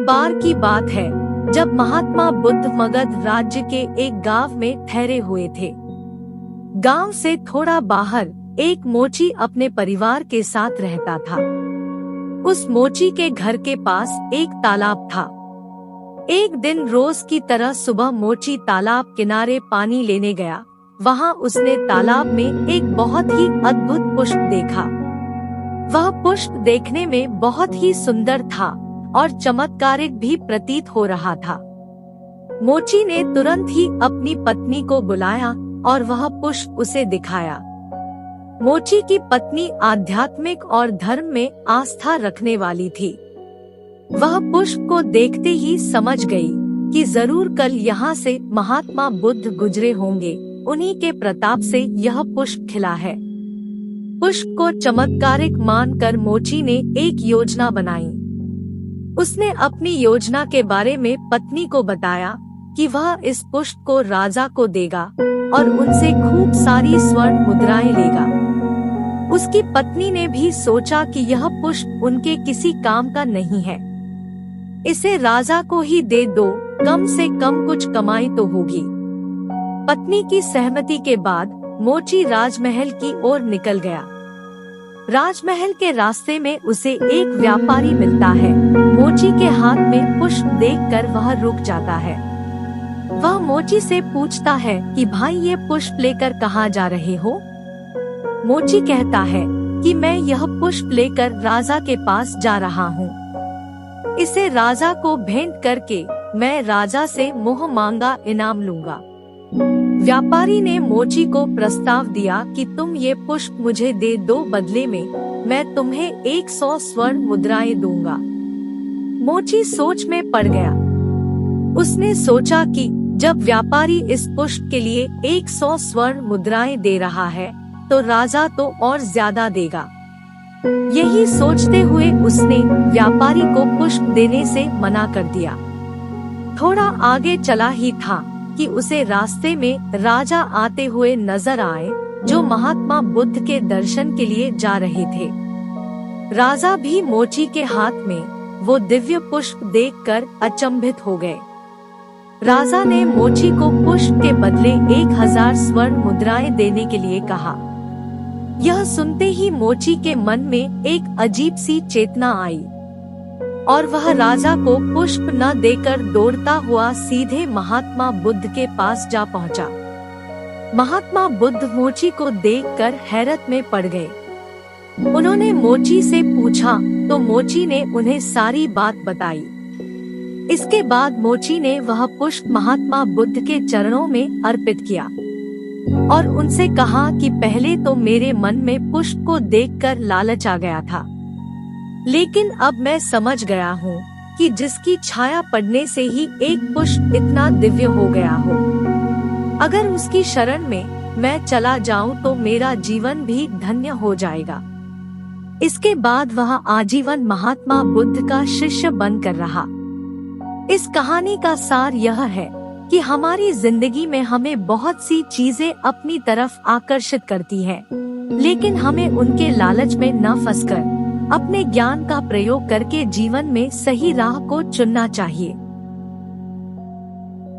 बार की बात है जब महात्मा बुद्ध मगध राज्य के एक गांव में ठहरे हुए थे। गांव से थोड़ा बाहर एक मोची अपने परिवार के साथ रहता था। उस मोची के घर के पास एक तालाब था। एक दिन रोज की तरह सुबह मोची तालाब किनारे पानी लेने गया। वहां उसने तालाब में एक बहुत ही अद्भुत पुष्प देखा। वह पुष्प देखने में बहुत ही सुंदर था और चमत्कारिक भी प्रतीत हो रहा था। मोची ने तुरंत ही अपनी पत्नी को बुलाया और वह पुष्प उसे दिखाया। मोची की पत्नी आध्यात्मिक और धर्म में आस्था रखने वाली थी। वह पुष्प को देखते ही समझ गई कि जरूर कल यहाँ से महात्मा बुद्ध गुजरे होंगे। उन्हीं के प्रताप से यह पुष्प खिला है। पुष्प को चमत्कारिक मानकर मोची ने एक योजना बनाई। उसने अपनी योजना के बारे में पत्नी को बताया कि वह इस पुष्प को राजा को देगा और उनसे खूब सारी स्वर्ण मुद्राएं लेगा। उसकी पत्नी ने भी सोचा कि यह पुष्प उनके किसी काम का नहीं है, इसे राजा को ही दे दो, कम से कम कुछ कमाई तो होगी। पत्नी की सहमति के बाद मोची राजमहल की ओर निकल गया। राजमहल के रास्ते में उसे एक व्यापारी मिलता है। मोची के हाथ में पुष्प देखकर वह रुक जाता है। वह मोची से पूछता है कि भाई ये पुष्प लेकर कहाँ जा रहे हो? मोची कहता है कि मैं यह पुष्प लेकर राजा के पास जा रहा हूँ। इसे राजा को भेंट करके मैं राजा से मुँह मांगा इनाम लूंगा। व्यापारी ने मोची को प्रस्ताव दिया कि तुम ये पुष्प मुझे दे दो, बदले में मैं तुम्हें 100 स्वर्ण मुद्राएं दूंगा। मोची सोच में पड़ गया। उसने सोचा कि जब व्यापारी इस पुष्प के लिए 100 स्वर्ण मुद्राएं दे रहा है तो राजा तो और ज्यादा देगा। यही सोचते हुए उसने व्यापारी को पुष्प देने से मना कर दिया। थोड़ा आगे चला ही था कि उसे रास्ते में राजा आते हुए नजर आए, जो महात्मा बुद्ध के दर्शन के लिए जा रहे थे। राजा भी मोची के हाथ में वो दिव्य पुष्प देखकर अचंभित हो गए। राजा ने मोची को पुष्प के बदले 1000 स्वर्ण मुद्राएं देने के लिए कहा। यह सुनते ही मोची के मन में एक अजीब सी चेतना आई और वह राजा को पुष्प न देकर दौड़ता हुआ सीधे महात्मा बुद्ध के पास जा पहुंचा। महात्मा बुद्ध मोची को देखकर हैरत में पड़ गए। उन्होंने मोची से पूछा तो मोची ने उन्हें सारी बात बताई। इसके बाद मोची ने वह पुष्प महात्मा बुद्ध के चरणों में अर्पित किया और उनसे कहा कि पहले तो मेरे मन में पुष्प को देखकर लालच आ गया था, लेकिन अब मैं समझ गया हूँ कि जिसकी छाया पड़ने से ही एक पुष्प इतना दिव्य हो गया हो, अगर उसकी शरण में मैं चला जाऊं तो मेरा जीवन भी धन्य हो जाएगा। इसके बाद वह आजीवन महात्मा बुद्ध का शिष्य बनकर रहा। इस कहानी का सार यह है कि हमारी जिंदगी में हमें बहुत सी चीजें अपनी तरफ आकर्षित करती हैं, लेकिन हमें उनके लालच में न फंसकर अपने ज्ञान का प्रयोग करके जीवन में सही राह को चुनना चाहिए।